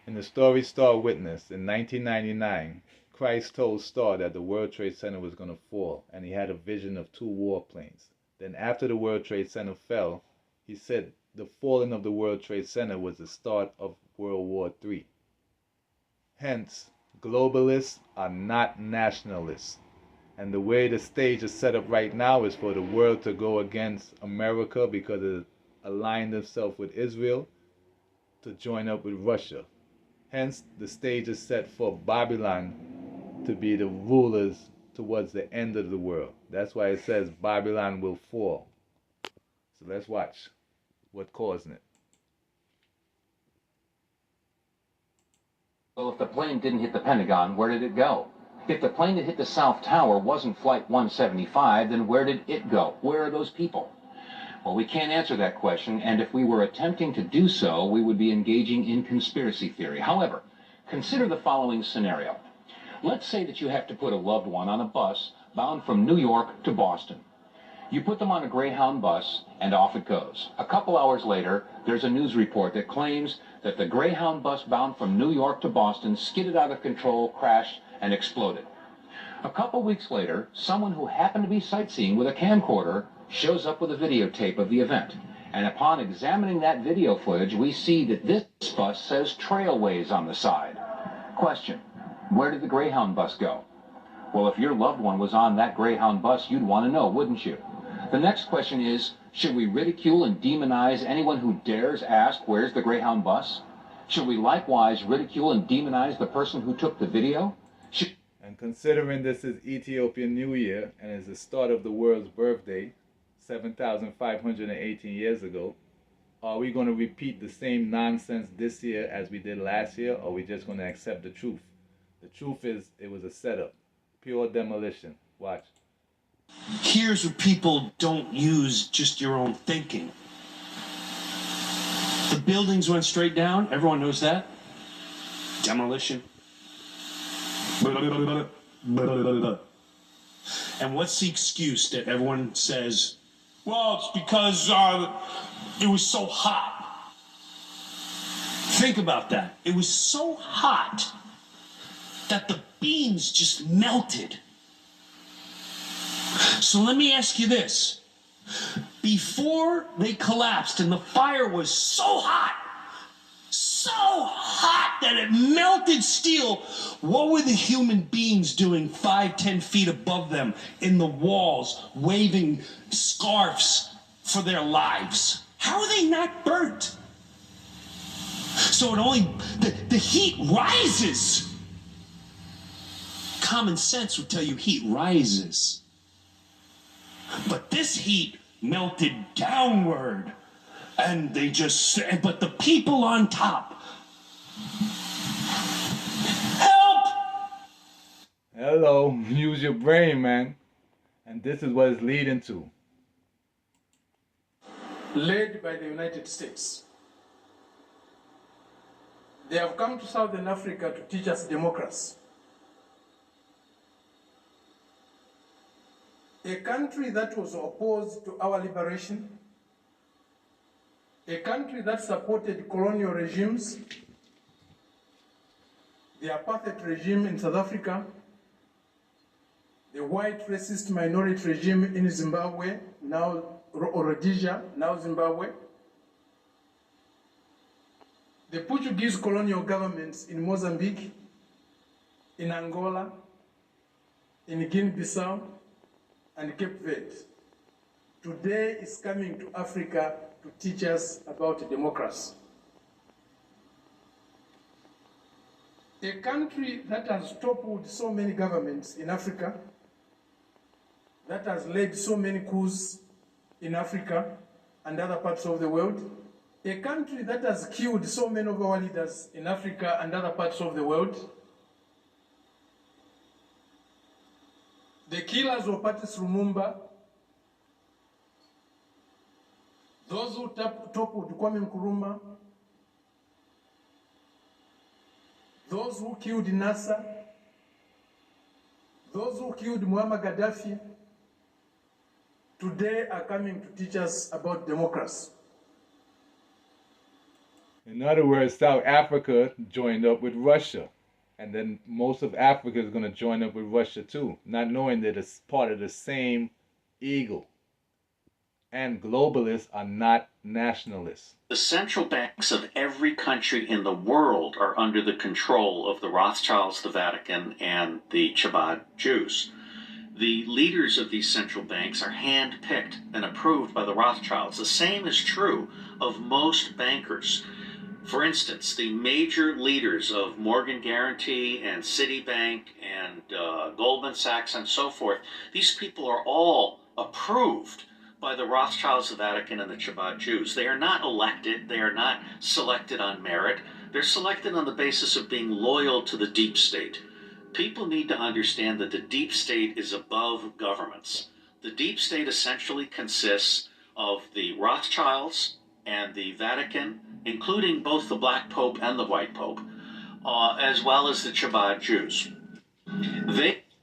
In the story Star witnessed in 1999, Christ told Star that the World Trade Center was going to fall, and he had a vision of two warplanes. Then, after the World Trade Center fell, he said the falling of the World Trade Center was the start of World War III. Hence, globalists are not nationalists. And the way the stage is set up right now is for the world to go against America because it aligned itself with Israel to join up with Russia. Hence, the stage is set for Babylon to be the rulers towards the end of the world. That's why it says Babylon will fall. So let's watch what's causing it. Well, if the plane didn't hit the Pentagon, where did it go? If the plane that hit the South Tower wasn't Flight 175, then where did it go? Where are those people? Well, we can't answer that question, and if we were attempting to do so, we would be engaging in conspiracy theory. However, consider the following scenario. Let's say that you have to put a loved one on a bus bound from New York to Boston. You put them on a Greyhound bus, and off it goes. A couple hours later, there's a news report that claims that the Greyhound bus bound from New York to Boston skidded out of control, crashed, and exploded. A couple weeks later, someone who happened to be sightseeing with a camcorder shows up with a videotape of the event. And upon examining that video footage, we see that this bus says Trailways on the side. Question: where did the Greyhound bus go? Well, if your loved one was on that Greyhound bus, you'd want to know, wouldn't you? The next question is, should we ridicule and demonize anyone who dares ask, where's the Greyhound bus? Should we likewise ridicule and demonize the person who took the video? And considering this is Ethiopian New Year and is the start of the world's birthday, 7,518 years ago, are we going to repeat the same nonsense this year as we did last year, or are we just going to accept the truth? The truth is, it was a setup. Pure demolition. Watch. Here's where people don't use just your own thinking. The buildings went straight down. Everyone knows that. Demolition. And what's the excuse that everyone says? Well, it's because it was so hot. Think about that. It was so hot that the beams just melted. So let me ask you this. Before they collapsed and the fire was so hot that it melted steel, what were the human beings doing 5-10 feet above them in the walls, waving scarves for their lives? How are they not burnt? So the heat rises. Common sense would tell you heat rises. But this heat melted downward, and but the people on top, help! Hello, use your brain, man. And this is what it's leading to. Led by the United States. They have come to Southern Africa to teach us democracy. A country that was opposed to our liberation, a country that supported colonial regimes, the apartheid regime in South Africa, the white racist minority regime in Zimbabwe, now Rhodesia, now Zimbabwe, the Portuguese colonial governments in Mozambique, in Angola, in Guinea-Bissau, and Cape Verde, today is coming to Africa to teach us about democracy. A country that has toppled so many governments in Africa, that has led so many coups in Africa and other parts of the world, a country that has killed so many of our leaders in Africa and other parts of the world. The killers of Patrice Lumumba, those who toppled Kwame Nkrumah, those who killed Nasser, those who killed Muammar Gaddafi, today are coming to teach us about democracy. In other words, South Africa joined up with Russia. And then most of Africa is going to join up with Russia too, not knowing that it's part of the same eagle. And globalists are not nationalists. The central banks of every country in the world are under the control of the Rothschilds, the Vatican, and the Chabad Jews. The leaders of these central banks are hand-picked and approved by the Rothschilds. The same is true of most bankers. For instance, the major leaders of Morgan Guarantee and Citibank and Goldman Sachs and so forth, these people are all approved by the Rothschilds, the Vatican, and the Chabad Jews. They are not elected. They are not selected on merit. They're selected on the basis of being loyal to the deep state. People need to understand that the deep state is above governments. The deep state essentially consists of the Rothschilds and the Vatican, including both the Black Pope and the White Pope, as well as the Chabad Jews.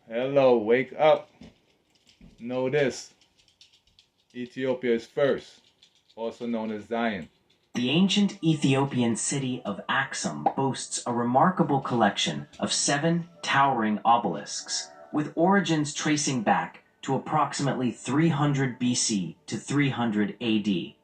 Hello, wake up. Know this. Ethiopia is first, also known as Zion. The ancient Ethiopian city of Axum boasts a remarkable collection of 7 towering obelisks, with origins tracing back to approximately 300 BC to 300 AD.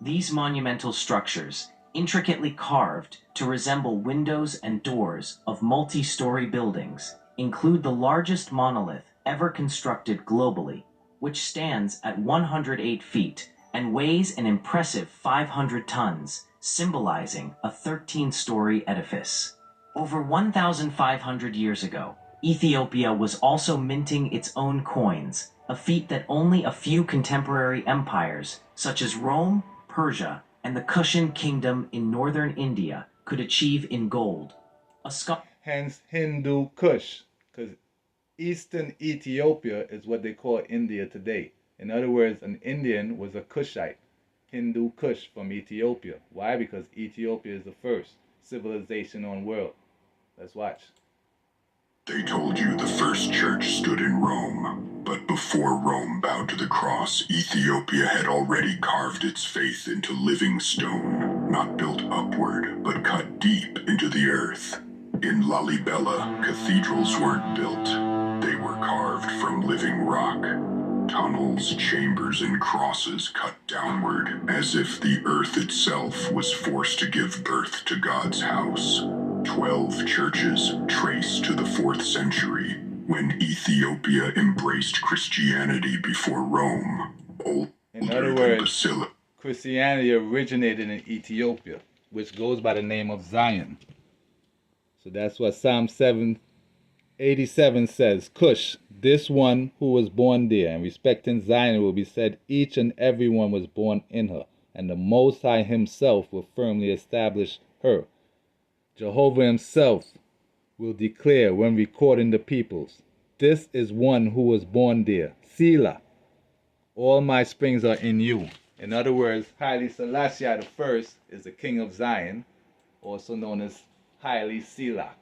These monumental structures, intricately carved to resemble windows and doors of multi-story buildings, include the largest monolith ever constructed globally, which stands at 108 feet and weighs an impressive 500 tons, symbolizing a 13-story edifice. Over 1,500 years ago, Ethiopia was also minting its own coins, a feat that only a few contemporary empires, such as Rome, Persia, and the Kushan kingdom in northern India, could achieve in gold. Hence Hindu Kush, because Eastern Ethiopia is what they call India today. In other words, an Indian was a Kushite, Hindu Kush from Ethiopia. Why? Because Ethiopia is the first civilization on world. Let's watch. They told you the first church stood in Rome, but before Rome bowed to the cross, Ethiopia had already carved its faith into living stone, not built upward, but cut deep into the earth. In Lalibela, cathedrals weren't built. They were carved from living rock. Tunnels, chambers, and crosses cut downward, as if the earth itself was forced to give birth to God's house. 12 churches trace to the 4th century, when Ethiopia embraced Christianity before Rome. In other words, Christianity originated in Ethiopia, which goes by the name of Zion. So that's what Psalm 787 says. Cush, this one who was born there, and respecting Zion will be said, each and every one was born in her, and the Most High himself will firmly establish her. Jehovah himself will declare when recording the peoples, this is one who was born there. Selah. All my springs are in you. In other words, Haile Selassie I is the king of Zion, also known as Haile Selah.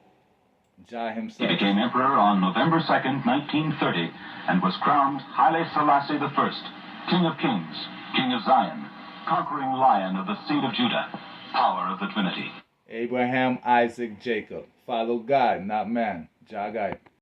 Jah himself. He became emperor on November 2nd, 1930, and was crowned Haile Selassie I, King of Kings, King of Zion, conquering lion of the seed of Judah, power of the Trinity. Abraham, Isaac, Jacob. Follow God, not man. Jah guide.